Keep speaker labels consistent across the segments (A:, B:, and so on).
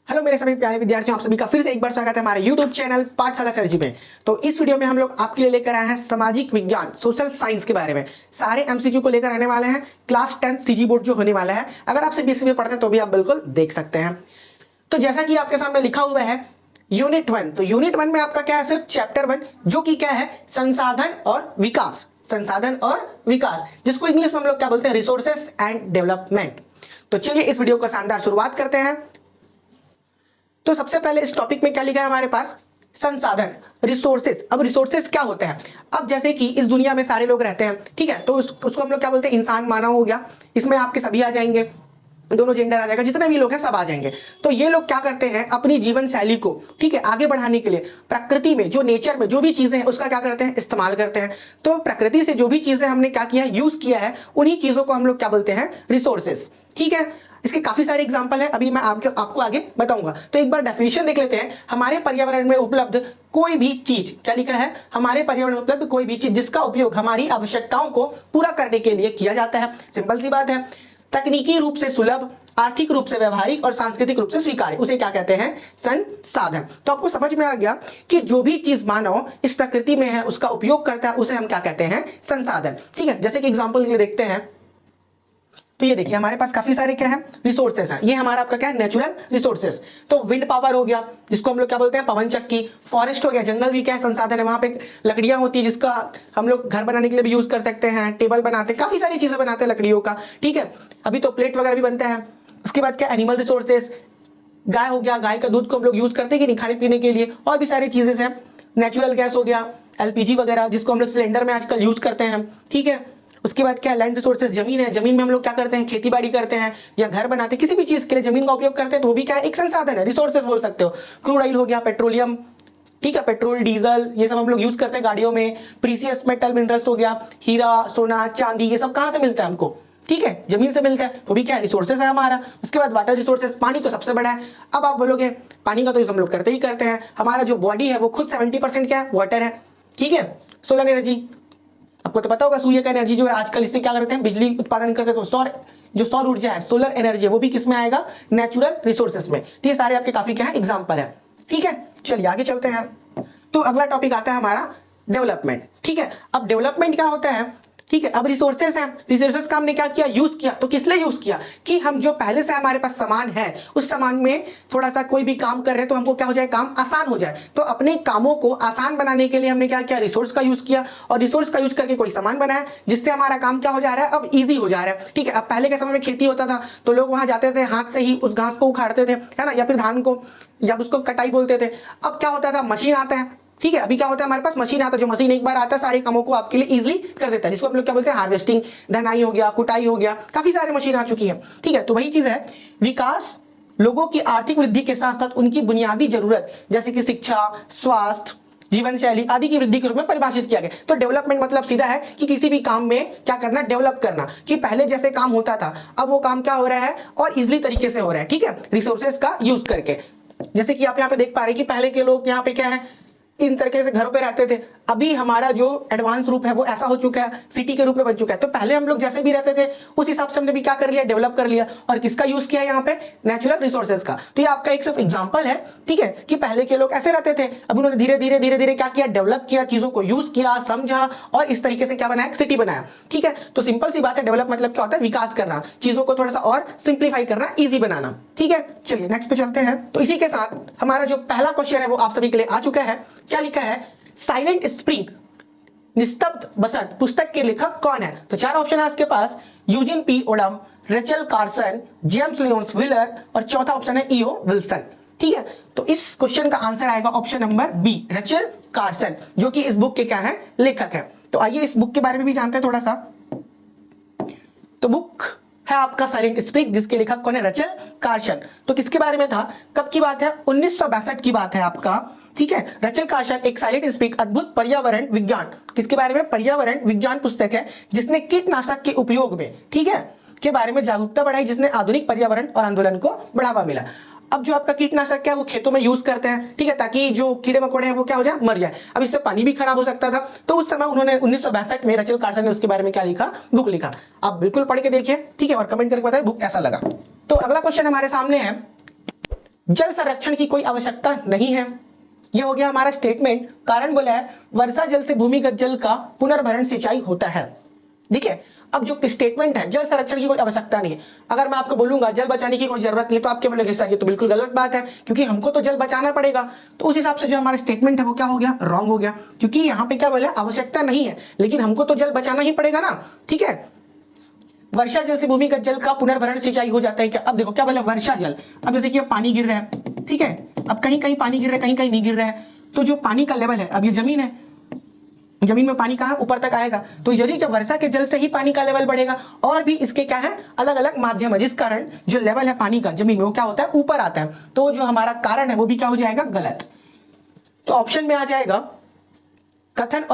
A: Hello मेरे सभी प्यारे विद्यार्थियों, आप सभी का फिर से एक बार स्वागत है हमारे YouTube चैनल पाठशाला सर जी में। तो इस वीडियो में हम लोग आपके लिए लेकर आए हैं सामाजिक विज्ञान सोशल साइंस के बारे में। सारे एमसीक्यू को लेकर आने वाले हैं। क्लास 10 सीजी बोर्ड जो होने वाला है, अगर आप सीबीएसई में पढ़ते हैं तो भी आप बिल्कुल देख सकते हैं। तो जैसा कि आपके सामने लिखा हुआ है यूनिट 1, तो यूनिट 1 में आपका क्या है, सिर्फ चैप्टर 1 जो कि क्या है, संसाधन और विकास। संसाधन और विकास, जिसको इंग्लिश में हम लोग क्या बोलते हैं, रिसोर्सेस एंड डेवलपमेंट। तो चलिए इस वीडियो को शानदार शुरुआत करते हैं। तो सबसे पहले इस टॉपिक में क्या लिखा है हमारे पास, संसाधन, रिसोर्सेस। अब रिसोर्सेस क्या होते हैं, अब जैसे कि इस दुनिया में सारे लोग रहते हैं, ठीक है, तो उसको हम लोग क्या बोलते हैं, इंसान मानव हो गया। इसमें आपके सभी आ जाएंगे, दोनों जेंडर आ जाएगा, जितने भी लोग हैं सब आ जाएंगे। तो ये लोग क्या करते हैं, अपनी जीवन शैली को, ठीक है, आगे बढ़ाने के लिए प्रकृति में जो नेचर में जो भी चीजें हैं उसका क्या करते हैं, इस्तेमाल करते हैं। तो प्रकृति से जो भी चीजें हमने क्या किया, यूज किया है, उन्हीं चीजों को हम लोग क्या बोलते हैं, रिसोर्सेस। ठीक है, इसके काफी सारे एग्जांपल है, अभी मैं आपको आगे बताऊंगा। तो एक बार डेफिनेशन देख लेते हैं। हमारे पर्यावरण में उपलब्ध कोई भी चीज, क्या लिखा है, हमारे पर्यावरण में उपलब्ध कोई भी चीज जिसका उपयोग हमारी आवश्यकताओं को पूरा करने के लिए किया जाता है। सिंपल सी बात है, तकनीकी रूप से सुलभ, आर्थिक रूप से व्यवहारिक और सांस्कृतिक रूप से स्वीकार्य, उसे क्या कहते हैं, संसाधन। तो आपको समझ में आ गया कि जो भी चीज मानव इस प्रकृति में है उसका उपयोग करता है, उसे हम क्या कहते हैं, संसाधन। ठीक है, जैसे कि एग्जांपल ये देखते हैं, तो ये देखिए हमारे पास काफी सारे क्या है, रिसोर्सेस हैं। ये हमारा आपका क्या है, नेचुरल रिसोर्सेस। तो विंड पावर हो गया, जिसको हम लोग क्या बोलते हैं, पवन चक्की। फॉरेस्ट हो गया, जंगल भी क्या है, संसाधन है। वहां पे लकड़ियां होती है जिसका हम लोग घर बनाने के लिए भी यूज कर सकते हैं, टेबल बनाते हैं, काफी सारी चीजें बनाते हैं लकड़ियों का। ठीक है, अभी तो प्लेट वगैरह भी बनते हैं। उसके बाद क्या, एनिमल रिसोर्सेस, गाय हो गया, गाय का दूध को हम लोग यूज करते हैं कि नहीं, खाने पीने के लिए, और भी सारी चीजें हैं। नेचुरल गैस हो गया, एलपीजी वगैरह, जिसको हम लोग सिलेंडर में आजकल यूज करते हैं। ठीक है, उसके बाद क्या, लैंड रिसोर्सेज, जमीन है, जमीन में हम लोग क्या करते हैं, खेती बाड़ी करते हैं या घर बनाते हैं, किसी भी चीज के लिए जमीन का उपयोग करते हैं, तो वो भी क्या है, एक संसाधन है, रिसोर्सेज बोल सकते हो। क्रूड ऑयल हो गया, पेट्रोलियम, ठीक है, पेट्रोल डीजल ये सब हम लोग यूज करते हैं गाड़ियों में। प्रीसियस मेटल मिनरल्स हो गया, हीरा सोना चांदी, ये सब कहां से मिलता है हमको, ठीक है, जमीन से मिलता है, तो भी क्या है, रिसोर्सेज है हमारा। उसके बाद वाटर रिसोर्सेज, पानी तो सबसे बड़ा है। अब आप बोलोगे पानी का तो यूज हम लोग करते ही करते हैं, हमारा जो बॉडी है वो खुद 70% क्या है, वाटर है। ठीक है, सोलर एनर्जी, आपको तो पता होगा सूर्य का एनर्जी जो है आजकल इससे क्या करते हैं, बिजली उत्पादन करते हैं। तो सौर ऊर्जा है, सोलर एनर्जी है, वो भी किस में आएगा, नेचुरल रिसोर्सेस में। तो ये सारे आपके काफी क्या है, एग्जांपल है। ठीक है, चलिए आगे चलते हैं। तो अगला टॉपिक आता है हमारा डेवलपमेंट। ठीक है, अब डेवलपमेंट क्या होता है, ठीक है, अब रिसोर्सेस है, रिसोर्सेस का हमने क्या किया, यूज किया। तो किस लिए यूज किया, कि हम जो पहले से हमारे पास सामान है, उस सामान में थोड़ा सा कोई भी काम कर रहे हैं तो हमको क्या हो जाए, काम आसान हो जाए। तो अपने कामों को आसान बनाने के लिए हमने क्या किया, रिसोर्स का यूज किया, और रिसोर्स का यूज करके कोई सामान बनाया जिससे हमारा काम क्या हो जा रहा है, अब ईजी हो जा रहा है। ठीक है, अब पहले के समय में खेती होता था तो लोग वहां जाते थे, हाथ से ही उस घास को उखाड़ते थे, है ना, या फिर धान को, या उसको कटाई बोलते थे। अब क्या होता था, मशीन आता है। ठीक है, अभी क्या होता है, हमारे पास मशीन आता है, जो मशीन एक बार आता है सारे कामों को आपके लिए इजीली कर देता है, जिसको हम लोग क्या बोलते हैं, हार्वेस्टिंग, धनाई हो गया, कुटाई हो गया, काफी सारे मशीन आ चुकी है। ठीक है, तो वही चीज है, विकास लोगों की आर्थिक वृद्धि के साथ साथ उनकी बुनियादी जरूरत जैसे कि शिक्षा, स्वास्थ्य, जीवन शैली आदि की वृद्धि के रूप में परिभाषित किया गया। तो डेवलपमेंट मतलब सीधा है कि किसी भी काम में क्या करना, डेवलप करना, कि पहले जैसे काम होता था अब वो काम क्या हो रहा है, और इजिली तरीके से हो रहा है। ठीक है, रिसोर्सेज का यूज करके, जैसे कि आप यहाँ पे देख पा रहे हैं कि पहले के लोग यहाँ पे क्या है, इन तरीके से घरों पे रहते थे। अभी हमारा जो एडवांस रूप है वो ऐसा हो चुका है, सिटी के रूप में बन चुका है। तो पहले हम लोग जैसे भी रहते थे उस हिसाब से हमने भी क्या कर लिया, डेवलप कर लिया। और किसका यूज किया यहाँ पे, नेचुरल रिसोर्सेज का। तो ये आपका एक सिर्फ एग्जांपल है, ठीक है, कि पहले के लोग ऐसे रहते थे, अब उन्होंने धीरे धीरे क्या किया, डेवलप किया, चीजों को यूज किया, समझा, और इस तरीके से क्या बनाया, सिटी बनाया। ठीक है, तो सिंपल सी बात है, डेवलप मतलब क्या होता है, विकास करना, चीजों को थोड़ा सा और सिंप्लीफाई करना, ईजी बनाना। ठीक है, चलिए नेक्स्ट पे चलते हैं। तो इसी के साथ हमारा जो पहला क्वेश्चन है वो आप सभी के लिए आ चुका है। क्या लिखा है, साइलेंट स्प्रिंग, निस्तब्ध बसंत पुस्तक के लेखक कौन है। तो चार ऑप्शन है आपके पास, Eugene P Odum, Rachel Carson, James Lyons Wheeler, और चौथा ऑप्शन है ईओ विल्सन। ठीक है, तो इस क्वेश्चन का आंसर आएगा option number B, Rachel Carson, जो कि इस बुक के क्या है, लेखक है। तो आइए इस बुक के बारे में भी जानते हैं थोड़ा सा। तो बुक है आपका साइलेंट स्प्रिंग, जिसके लेखक कौन है, रेचल कार्सन। तो किसके बारे में था, कब की बात है, 1962 की बात है आपका। ठीक है, रेचल कार्सन एक साइलेंट स्प्रिंग अद्भुत पर्यावरण विज्ञान, किसके बारे में, पर्यावरण विज्ञान पुस्तक है, जिसने कीटनाशक के उपयोग में, ठीक है, के बारे में जागरूकता बढ़ाई, जिसने आधुनिक पर्यावरण और आंदोलन को बढ़ावा मिला। अब जो आपका कीटनाशक क्या है वो खेतों में यूज करते हैं, ठीक है, ताकि जो कीड़े मकोड़े हैं वो क्या हो जाए, मर जाए। अब इससे पानी भी खराब हो सकता था, तो उस समय उन्होंने 1962 में रेचल कार्सन ने उसके बारे में क्या लिखा, बुक लिखा। आप बिल्कुल पढ़ के देखिए, ठीक है, और कमेंट करके बताइए बुक कैसा लगा। तो अगला क्वेश्चन हमारे सामने है, जल संरक्षण की कोई आवश्यकता नहीं है। ये हो गया हमारा स्टेटमेंट। कारण बोला है वर्षा जल से भूमिगत जल का पुनर्भरण सिंचाई होता है। ठीक है, अब जो स्टेटमेंट है जल संरक्षण की कोई आवश्यकता नहीं है, अगर मैं आपको बोलूंगा जल बचाने की कोई जरूरत नहीं है तो आप क्या बोलोगे सर ये तो बिल्कुल गलत बात है, क्योंकि हमको तो जल बचाना पड़ेगा। तो उस हिसाब से जो हमारा स्टेटमेंट है वो क्या हो गया, रॉन्ग हो गया, क्योंकि यहाँ पे क्या बोला आवश्यकता नहीं है लेकिन हमको तो जल बचाना ही पड़ेगा ना। ठीक है, वर्षा जल से भूमिगत जल का पुनर्भरण सिंचाई हो जाता है क्या। अब देखो क्या बोला वर्षा जल, अब जैसे कि पानी गिर रहा है, ठीक है, अब कहीं कहीं पानी गिर रहा है कहीं कहीं नहीं गिर रहा है, तो जो पानी का लेवल है, अब ये जमीन है, जमीन में पानी कहाँ ऊपर तक आएगा, तो जरूरी कि वर्षा के जल से ही पानी का लेवल बढ़ेगा। और भी इसके क्या है अलग अलग माध्यम है, जिस कारण जो लेवल है पानी का जमीन में वो क्या होता है ऊपर आता है। तो जो हमारा कारण है वो भी क्या हो जाएगा गलत। तो ऑप्शन में आ जाएगा कथन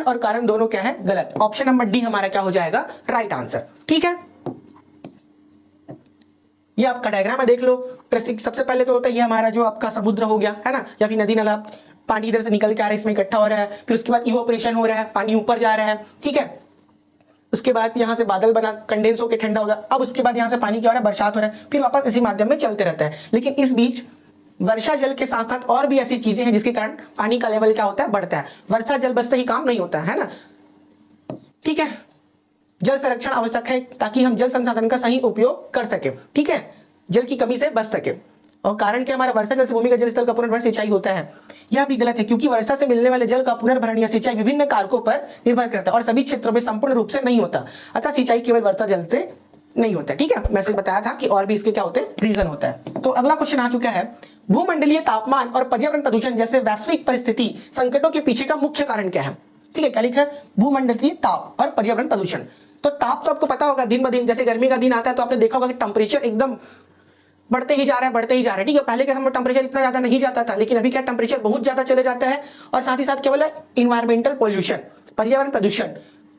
A: और कारण दोनों क्या है गलत। ऑप्शन नंबर डी हमारा क्या हो जाएगा राइट आंसर। ठीक है, ये आपका डायग्राम है देख लो। सबसे पहले तो होता है ये हमारा जो आपका समुद्र हो गया है ना, या फिर नदी नाला, पानी इधर से निकल के आ रहा है इसमें इकट्ठा हो रहा है, फिर उसके बाद इवोपरेशन हो रहा है, पानी ऊपर जा रहा है। ठीक है, उसके बाद यहाँ से बादल बना कंडेंस होकर ठंडा होगा, अब उसके बाद यहाँ से पानी क्या हो रहा है बरसात हो रहा है, फिर वापस इसी माध्यम में चलते रहता है। लेकिन इस बीच वर्षा जल के साथ साथ और भी ऐसी चीजें हैं जिसके कारण पानी का लेवल क्या होता है बढ़ता है। वर्षा जल बस से ही काम नहीं होता है ना। ठीक है, जल संरक्षण आवश्यक है ताकि हम जल संसाधन का सही उपयोग कर सके। ठीक है, जल की कमी से बच सके। और कारण क्या हमारा वर्षा जल से भूमिगत जल स्तर का पुनर्भरण सिंचाई होता है, यह भी गलत है, क्योंकि वर्षा से मिलने वाले जल का पुनर्भरण या सिंचाई विभिन्न कारकों पर निर्भर करता है और सभी क्षेत्रों में संपूर्ण रूप से नहीं होता, अतः सिंचाई केवल वर्षा जल से नहीं होता। ठीक है, मैंने बताया था कि और भी इसके क्या होते हैं रीजन होता है। तो अगला क्वेश्चन आ चुका है, भूमंडलीय तापमान और पर्यावरण प्रदूषण जैसे वैश्विक परिस्थिति संकटों के पीछे का मुख्य कारण क्या है। ठीक है, क्या लिखा है भूमंडलीय ताप और पर्यावरण प्रदूषण। तो ताप तो आपको पता होगा दिन ब दिन, जैसे गर्मी का दिन आता है तो आपने देखा होगा कि टेम्परेचर एकदम बढ़ते ही जा रहा है। ठीक है, पहले के समय टेम्परेचर इतना ज्यादा नहीं जाता था, लेकिन अभी क्या टेम्परेचर बहुत ज्यादा चले जाता है। और साथ ही साथ क्या बोला इन्वायरमेंटल पोल्यूशन, पर्यावरण प्रदूषण।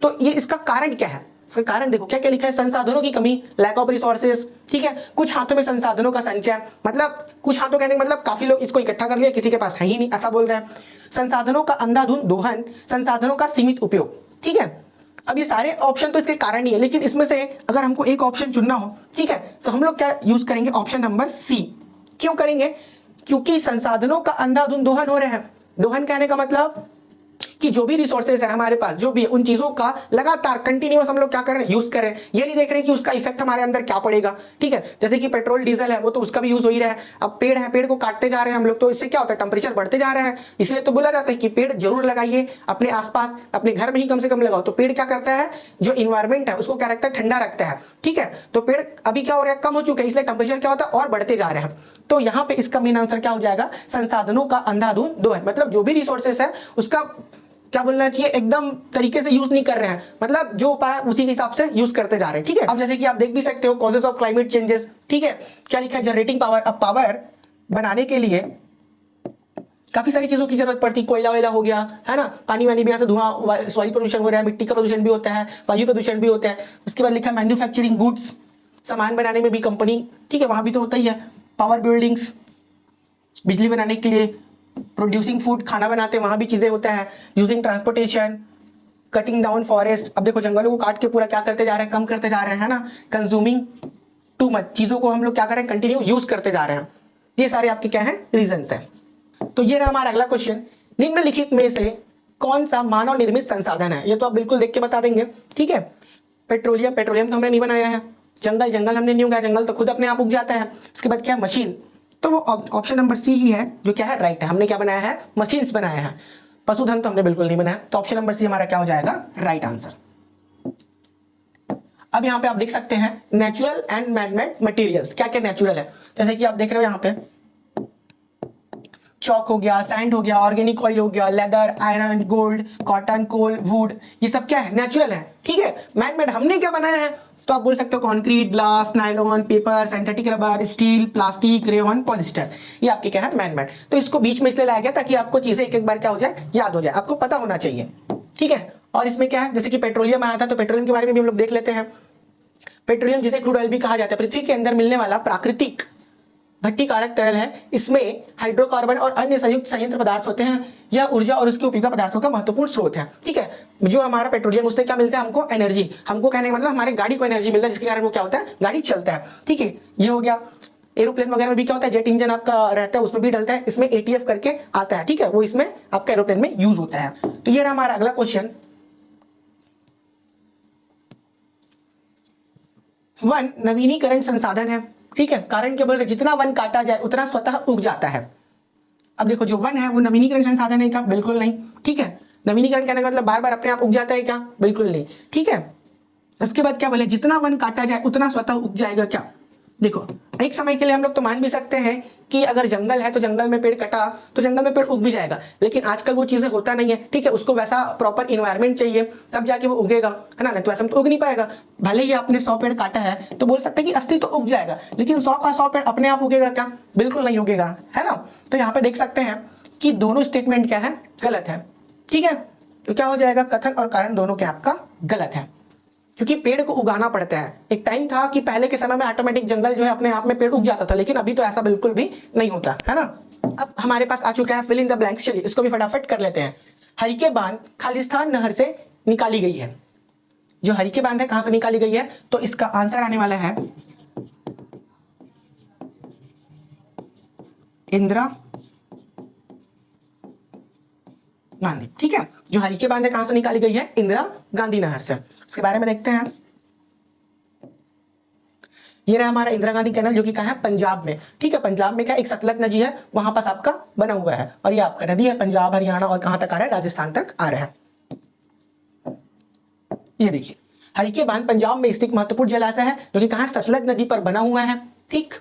A: तो ये इसका कारण क्या है, इसका कारण देखो क्या क्या लिखा है, संसाधनों की कमी, लैक ऑफ रिसोर्सेज। ठीक है, कुछ हाथों में संसाधनों का संचय, मतलब कुछ हाथों कहने का मतलब काफी लोग इसको इकट्ठा कर लिया, किसी के पास है ही नहीं ऐसा बोल रहे हैं। संसाधनों का अंधाधुंध दोहन, संसाधनों का सीमित उपयोग। ठीक है, अब ये सारे ऑप्शन तो इसके कारण ही है, लेकिन इसमें से अगर हमको एक ऑप्शन चुनना हो, ठीक है, तो हम लोग क्या यूज करेंगे ऑप्शन नंबर सी। क्यों करेंगे, क्योंकि संसाधनों का अंधाधुंध दोहन हो रहा है। दोहन कहने का मतलब कि जो भी रिसोर्सेज है हमारे पास, जो भी उन चीजों का लगातार कंटिन्यूअस हम लोग क्या कर रहे हैं यूज कर रहे हैं। ये नहीं देख रहे हैं कि उसका इफेक्ट हमारे अंदर क्या पड़ेगा। ठीक है, जैसे कि पेट्रोल डीजल है वो तो उसका भी यूज हो ही रहा है। अब पेड़ है, पेड़ को काटते जा रहे हैं हम लोग, तो इससे क्या होता है टेम्परेचर बढ़ते जा रहा है। इसलिए तो बोला जाता है कि पेड़ जरूर लगाइए, अपने आसपास अपने घर में ही कम से कम लगाओ। तो पेड़ क्या करता है, जो इन्वायरमेंट है उसको क्या रखता है, ठंडा रखता है। ठीक है, तो पेड़ अभी क्या हो रहा है, कम हो चुके हैं, इसलिए टेम्परेचर क्या होता है और बढ़ते जा रहे हैं। तो यहाँ पे इसका मेन आंसर क्या हो जाएगा, संसाधनों का अंधाधुंध दोहन। मतलब जो भी रिसोर्सेस है उसका क्या बोलना चाहिए, एकदम तरीके से यूज नहीं कर रहे हैं, मतलब जो उपाय उसी के हिसाब से यूज करते जा रहे हैं। ठीक है, अब जैसे कि आप देख भी सकते हो कॉजेस ऑफ क्लाइमेट चेंजेस। ठीक है, क्या लिखा है, जनरेटिंग पावर। अब पावर बनाने के लिए काफी सारी चीजों की जरूरत पड़ती है, कोयला वोयला हो गया है ना, पानी वानी भी यहाँ से धुआं, वायु प्रदूषण हो रहा है, मिट्टी का प्रदूषण भी होता है, वायु प्रदूषण भी होता है। उसके बाद लिखा है मैन्युफैक्चरिंग गुड्स, सामान बनाने में भी कंपनी, ठीक है, वहां भी तो होता ही है। पावर बिल्डिंग्स, बिजली बनाने के लिए, प्रोड्यूसिंग फूड, खाना बनाते हैं वहां भी चीजें होता है। Using transportation, cutting down forest. अब देखो जंगलों को काट के पूरा क्या करते जा रहे हैं, कम करते जा रहे हैं, है ना। कंज्यूमिंग टू मच, चीजों को हम लोग क्या कर रहे हैं, कंटिन्यू यूज करते जा रहे हैं। ये सारे आपके क्या है रीजंस हैं। तो ये रहा हमारा अगला क्वेश्चन, निम्नलिखित में से कौन सा मानव निर्मित संसाधन है। ये तो आप बिल्कुल देख के बता देंगे। ठीक है, पेट्रोलियम, पेट्रोलियम तो हमने नहीं बनाया है। जंगल, जंगल हमने नहीं उगाया, जंगल तो खुद अपने आप उग जाता है। उसके बाद क्या, मशीन, तो वो ऑप्शन नंबर सी ही है जो क्या है राइट है। हमने क्या बनाया है, मशीन्स बनाया है। पशुधन तो हमने बिल्कुल नहीं बनाया, तो ऑप्शन नंबर सी हमारा क्या हो जाएगा राइट आंसर। अब यहाँ पे आप देख सकते हैं नेचुरल एंड मैनमेड मटेरियल्स, क्या क्या नेचुरल है। जैसे कि आप देख रहे हो यहाँ पे चौक हो गया, सैंड हो गया, ऑर्गेनिक ऑयल हो गया, leather, iron, gold, cotton, coal, wood, ये सब क्या है नेचुरल है। ठीक है, मैनमेड हमने क्या बनाया है, तो आप बोल सकते हो concrete, glass, nylon, paper, synthetic rubber, steel, plastic, rayon, polyester, ये आपके क्या है मैनमेड। तो इसको बीच में इसलिए लाया गया ताकि आपको चीजें एक एक बार क्या हो जाए, याद हो जाए, आपको पता होना चाहिए। ठीक है, और इसमें क्या है, जैसे कि पेट्रोलियम आया था, तो पेट्रोलियम के बारे में भी हम लोग देख लेते हैं। पेट्रोलियम जिसे क्रूड ऑयल भी कहा जाता है, पृथ्वी के अंदर मिलने वाला प्राकृतिक भट्टीकारक तरल है। इसमें हाइड्रोकार्बन और अन्य संयुक्त संयंत्र पदार्थ होते हैं। यह ऊर्जा और उसके उपयोगी पदार्थों का महत्वपूर्ण स्रोत है। ठीक है, जो हमारा पेट्रोलियम, उससे क्या मिलता है हमको, एनर्जी। हमको कहने का मतलब हमारे गाड़ी को एनर्जी मिलता है, जिसके कारण वो क्या होता है, गाड़ी चलता है। ठीक है, ये हो गया। एरोप्लेन वगैरह में भी क्या होता है, जेट इंजन आपका रहता है, उसमें भी डलता है, इसमें एटीएफ करके आता है, ठीक है, वो इसमें आपका एरोप्लेन में यूज होता है। तो ये रहा हमारा अगला क्वेश्चन। वन नवीनीकरण संसाधन है, ठीक है, कारण के बोल जितना वन काटा जाए उतना स्वतः उग जाता है। अब देखो जो वन है वो नवीनीकरण संसाधन है क्या? बिल्कुल नहीं, ठीक है। नवीनीकरण कहने का मतलब बार बार अपने आप उग जाता है क्या? बिल्कुल नहीं, ठीक है। उसके बाद क्या बोले, जितना वन काटा जाए उतना स्वतः उग जाएगा क्या? देखो एक समय के लिए हम लोग तो मान भी सकते हैं कि अगर जंगल है तो जंगल में पेड़ कटा तो जंगल में पेड़ उग भी जाएगा, लेकिन आजकल वो चीजें होता नहीं है, ठीक है। उसको वैसा प्रॉपर इन्वायरमेंट चाहिए तब जाके वो उगेगा, है ना, नहीं तो ऐसा में तो उग नहीं पाएगा। भले ही आपने 100 पेड़ काटा है तो बोल सकते हैं कि 80 तो उग जाएगा, लेकिन 100 का 100 पेड़ अपने आप उगेगा क्या? बिल्कुल नहीं उगेगा, है ना। तो यहाँ पे देख सकते हैं कि दोनों स्टेटमेंट क्या है, गलत है, ठीक है। तो क्या हो जाएगा, कथन और कारण दोनों क्या आपका गलत है, क्योंकि पेड़ को उगाना पड़ता है। एक टाइम था कि पहले के समय में ऑटोमेटिक जंगल जो है अपने आप में पेड़ उग जाता था, लेकिन अभी तो ऐसा बिल्कुल भी नहीं होता, है ना। अब हमारे पास आ चुका है फिल इन द ब्लैंक्स, चलिए इसको भी फटाफट कर लेते हैं। हरिके बांध खालिस्तान नहर से निकाली गई है। जो हरिके बांध है कहां से निकाली गई है? तो इसका आंसर आने वाला है इंदिरा गांधी, ठीक है। जो हरिके बांध है कहां से निकाली गई है? इंदिरा गांधी नहर से। इसके बारे में देखते हैं। ये रहा हमारा इंदिरा गांधी कैनाल, जो कि कहाँ है? पंजाब में, ठीक है। पंजाब में क्या एक सतलज नदी है, वहां पास आपका बना हुआ है, और ये आपका नदी है पंजाब हरियाणा और कहां तक आ रहा है? राजस्थान तक आ रहा है। ये देखिए हरिके बांध पंजाब में स्थित महत्वपूर्ण जलाशय है, जो कि कहाँ? सतलज नदी पर बना हुआ है, ठीक।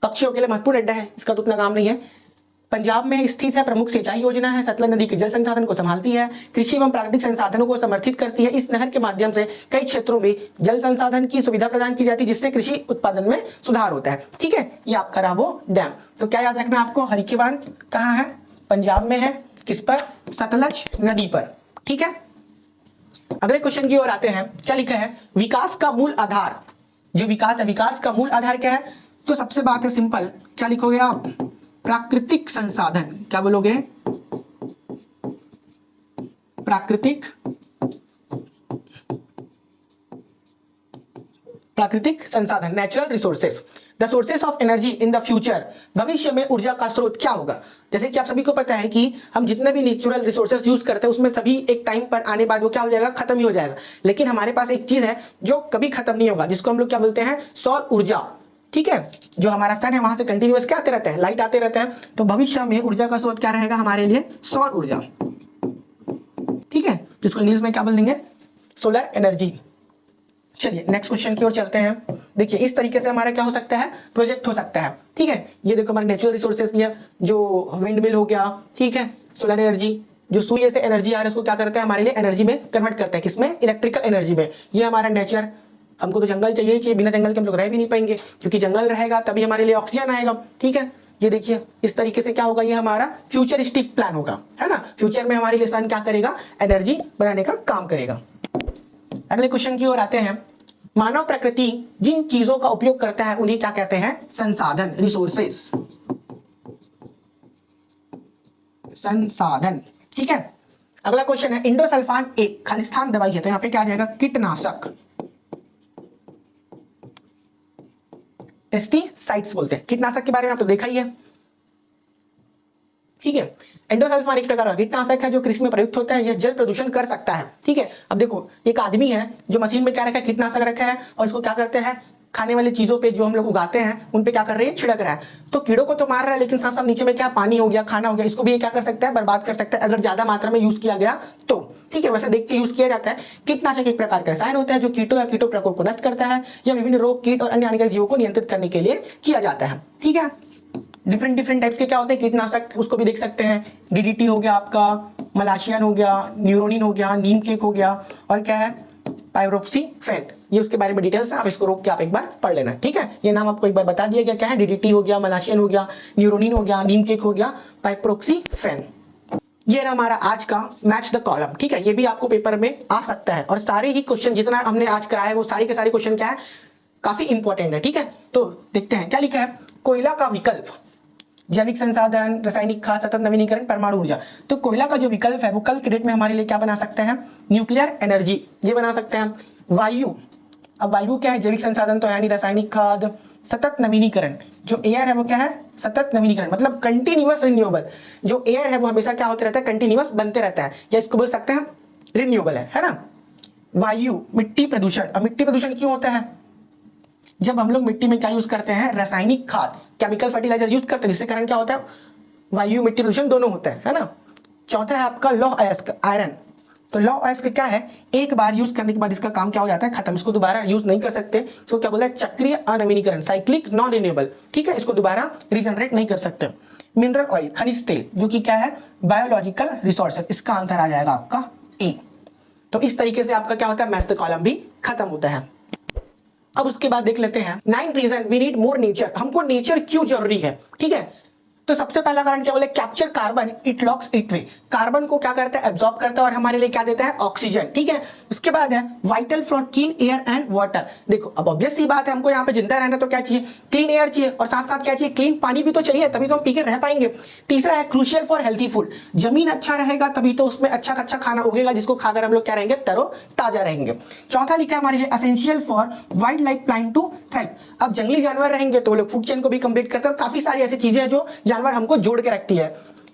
A: पक्षियों के लिए महत्वपूर्ण अड्डा है, इसका तो उतना काम नहीं है। पंजाब में स्थित है, प्रमुख सिंचाई योजना है, सतलज नदी के जल संसाधन को संभालती है, कृषि एवं प्राकृतिक संसाधनों को समर्थित करती है। इस नहर के माध्यम से कई क्षेत्रों में जल संसाधन की सुविधा प्रदान की जाती है, जिससे कृषि उत्पादन में सुधार होता है, ठीक है। ये आपका रहा वो डैम। तो क्या याद रखना आपको, हरिके बांध कहाँ है? पंजाब में है, किस पर? सतलज नदी पर, ठीक है। अगले क्वेश्चन की ओर आते हैं। क्या लिखा है? विकास का मूल आधार, जो विकास है, विकास का मूल आधार क्या है? तो सबसे बात है सिंपल, क्या लिखोगे आप? प्राकृतिक संसाधन। क्या बोलोगे? प्राकृतिक संसाधन, natural resources, the sources of energy in the future. भविष्य में ऊर्जा का स्रोत क्या होगा? जैसे कि आप सभी को पता है कि हम जितने भी नेचुरल रिसोर्सेस यूज करते हैं उसमें सभी एक टाइम पर आने बाद वो क्या हो जाएगा? खत्म ही हो जाएगा। लेकिन हमारे पास एक चीज है जो कभी खत्म नहीं होगा, जिसको हम लोग क्या बोलते हैं? सौर ऊर्जा, ठीक है। जो हमारा सन है वहां से कंटिन्यूअस क्या आते रहते हैं? लाइट आते रहते हैं। तो भविष्य में ऊर्जा का स्रोत क्या रहेगा हमारे लिए? सौर ऊर्जा, ठीक है, जिसको इंग्लिश में क्या बोल देंगे? Solar energy. चलिए नेक्स्ट क्वेश्चन की ओर चलते हैं। देखिए इस तरीके से हमारा क्या हो सकता है? प्रोजेक्ट हो सकता है, ठीक है। ये देखो हमारे नेचुरल रिसोर्सेज भी है, जो विंड मिल हो गया, ठीक है, सोलर एनर्जी, जो सूर्य से एनर्जी आ रहा है उसको क्या करते हैं? हमारे लिए एनर्जी में कन्वर्ट करते हैं, किसमें? इलेक्ट्रिकल एनर्जी में। ये हमारा नेचर। हमको तो जंगल चाहिए ही चाहिए, बिना जंगल के हम लोग रह भी नहीं पाएंगे, क्योंकि जंगल रहेगा तभी हमारे लिए ऑक्सीजन आएगा, ठीक है। ये देखिए इस तरीके से क्या होगा? ये हमारा फ्यूचरिस्टिक प्लान होगा, है ना। फ्यूचर में हमारे लिए सन क्या करेगा? एनर्जी बनाने का काम करेगा। अगले क्वेश्चन की ओर आते हैं। मानव प्रकृति जिन चीजों का उपयोग करता है उन्हें क्या कहते हैं? संसाधन, रिसोर्सेस, संसाधन, ठीक है। अगला क्वेश्चन है, इंडोसल्फान एक खालिस्तान दवाई है, तो यहां पे क्या आ जाएगा? कीटनाशक, पेस्टिसाइड्स बोलते हैं। कीटनाशक के बारे में आप तो देखा ही है, ठीक है। एंडोसल्फान एक प्रकार का कीटनाशक है जो कृषि में प्रयुक्त होता है। यह जल प्रदूषण कर सकता है, ठीक है। अब देखो एक आदमी है जो मशीन में क्या रखा है? कीटनाशक रखा है, और इसको क्या करते हैं? खाने वाली चीजों पे जो हम लोग उगाते हैं उन पे क्या कर रहे हैं? छिड़क रहा है। तो कीड़ों को तो मार रहा है, लेकिन साथ साथ नीचे में क्या? पानी हो गया, खाना हो गया, इसको भी ये क्या कर सकता है? बर्बाद कर सकता है, अगर ज्यादा मात्रा में यूज किया गया तो, ठीक है। वैसे देख के यूज किया जाता है। कीटनाशक एक प्रकार का रसायन होता है जो कीटों या कीटों प्रकोप को नष्ट करता है, या विभिन्न रोग, कीट और अन्य हानिकारक जीवों को नियंत्रित करने के लिए किया जाता है, ठीक है। डिफरेंट टाइप्स के क्या होते हैं कीटनाशक, उसको भी देख सकते हैं। डीडीटी हो गया आपका, मलाशियन हो गया, न्यूरोनिन हो गया, नीम केक हो गया, और क्या है? पाइरोक्सीफेन। ये उसके बारे में डिटेल्स है, आप इसको रोक के आप एक बार पढ़ लेना, ठीक है। ये नाम आपको एक बार बता दिया गया क्या है? डीडीटी हो गया, मलाशियन हो गया, न्यूरोनिन हो गया, नीम केक हो गया, पाइरोक्सीफेन। ये रहा हमारा आज का मैच द कॉलम, ठीक है। ये भी आपको पेपर में आ सकता है, और सारे ही क्वेश्चन जितना हमने आज कराया है वो सारे के सारे क्वेश्चन क्या है? काफी इंपॉर्टेंट है, ठीक है। तो देखते हैं क्या लिखा है। कोयला का विकल्प, जैविक संसाधन, रासायनिक खाद, सतत नवीनीकरण, परमाणु ऊर्जा। तो कोयला का जो विकल्प है वो कल के डेट में हमारे लिए क्या बना सकते हैं? न्यूक्लियर एनर्जी, ये बना सकते हैं। वायु, अब वायु क्या है? जैविक संसाधन तो है नहीं, रासायनिक खाद, सतत नवीनीकरण। जो एयर है वो क्या है, सतत नवीनीकरण, मतलब कंटिन्यूअस रिन्यूएबल। जो एयर है वो हमेशा क्या होते रहता है, कंटिन्यूअस बनते रहता है, या इसको बोल सकते हैं रिन्यूएबल है ना। वायु, मिट्टी प्रदूषण। अब मिट्टी प्रदूषण क्यों होता है, जब हम लोग मिट्टी में क्या यूज करते हैं, रासायनिक खाद, केमिकल फर्टिलाइजर यूज करते हैं, जिससे कारण क्या होता है, वायु मिट्टी प्रदूषण दोनों होता है ना। चौथा है आपका लौह अयस्क, आयरन। तो लौह अयस्क क्या है, एक बार यूज करने के बाद इसका काम क्या हो जाता है, खत्म, इसको दोबारा यूज नहीं कर सकते। इसको क्या बोलते हैं, चक्रीय अनवीनीकरण, साइक्लिक नॉन रिन्यूएबल, ठीक है, इसको दोबारा रिजनरेट नहीं कर सकते। मिनरल ऑयल, खनिज तेल, जो कि क्या है, बायोलॉजिकल रिसोर्सेज, इसका आंसर आ जाएगा आपका ए। तो इस तरीके से आपका क्या होता है, मैथ्स कॉलम भी खत्म होता है। अब उसके बाद देख लेते हैं 9 reason we need more nature. हमको नेचर क्यों जरूरी है, ठीक है। तो सबसे पहला कारण क्या बोले, capture carbon, it locks it way. Carbon को क्या करता है, एब्जॉर्ब करता है और हमारे लिए क्या देता है, ऑक्सीजन, ठीक है। उसके बाद है vital for clean air and water. देखो अब ऑब्वियस सी बात है, हमको यहाँ पे जिंदा रहना तो क्या चाहिए, क्लीन एयर चाहिए, और साथ साथ क्या चाहिए, क्लीन पानी भी तो चाहिए, तभी तो हम पी के रह पाएंगे। तीसरा है क्रूशियल फॉर हेल्थी फूड। जमीन अच्छा रहेगा तभी तो उसमें अच्छा अच्छा खाना उगेगा, जिसको खाकर हम लोग क्या रहेंगे, तरो ताजा रहेंगे। चौथा लिखा है हमारे लिए essential for wildlife plant to thrive. अब जंगली जानवर रहेंगे तो वो लोग फूड चेन को भी कंप्लीट करते हैं, और काफी सारी ऐसी चीजें हैं जो जानवर हमको जोड़ के रखती है।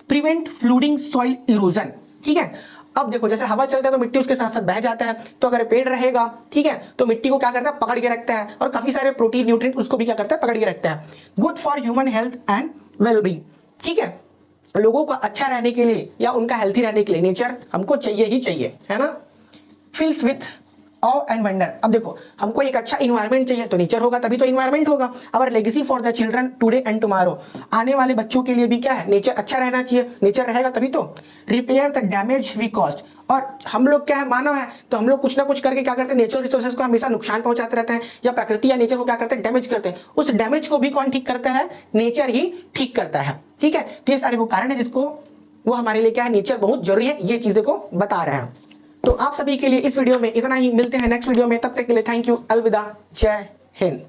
A: प्रिवेंट फ्लूडिंग सॉइल इरोजन, ठीक है। अब देखो जैसे हवा चलता है तो मिट्टी उसके साथ साथ बह जाता है, तो अगर पेड़ रहेगा, ठीक है, तो मिट्टी को क्या करता है, पकड़ के रखता है, और काफी सारे प्रोटीन न्यूट्रिएंट उसको भी क्या करता है, पकड़ के रखता है। Good for human health and wellbeing, ठीक है। लोगों का अच्छा रहने के लिए या उनका हेल्थी रहने के लिए नेचर हमको चाहिए ही चाहिए, है ना। फिल्स विथ ऑ एंड वंडर। अब देखो हमको एक अच्छा इन्वायरमेंट चाहिए तो नेचर होगा तभी तो इन्वायरमेंट होगा। Our legacy for the children today and tomorrow. आने वाले बच्चों के लिए भी क्या है, नेचर अच्छा रहना चाहिए, नेचर रहेगा तभी तो। Repair the damage we cost. और हम लोग क्या है, मानव है, तो हम लोग कुछ ना कुछ करके क्या करते हैं, नेचुरल रिसोर्सेज को हमेशा नुकसान पहुंचाते रहते हैं, या प्रकृति या नेचर को क्या करते हैं, डैमेज करते हैं। उस डैमेज को भी कौन ठीक करता है, नेचर ही ठीक करता है, ठीक है। तो ये सारे वो कारण है जिसको वो हमारे लिए क्या है, नेचर बहुत जरूरी है, ये चीजें को बता रहे हैं। तो आप सभी के लिए इस वीडियो में इतना ही, मिलते हैं नेक्स्ट वीडियो में, तब तक के लिए थैंक यू, अलविदा, जय हिंद।